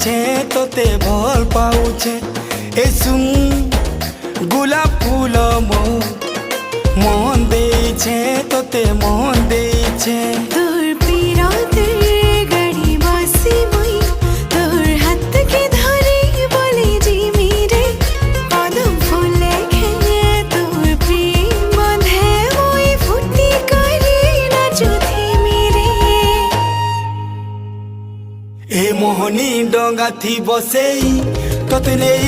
পাউছে তোতে ভাল পাউছে এ সুম গোলাপ ফুল মন দেইছে তোতে মন দেইছে তোর পিরাতের গাড়ি বাসি মই তোর হাত কে ধরে বলে জিমি রে কদম ফুলে খেয়ে তোর প্রেম বন্ধে মই ফুটি করে নাচু থিমি রে এ মোহনী ডঙ্গা থি বসেই তোতে নেই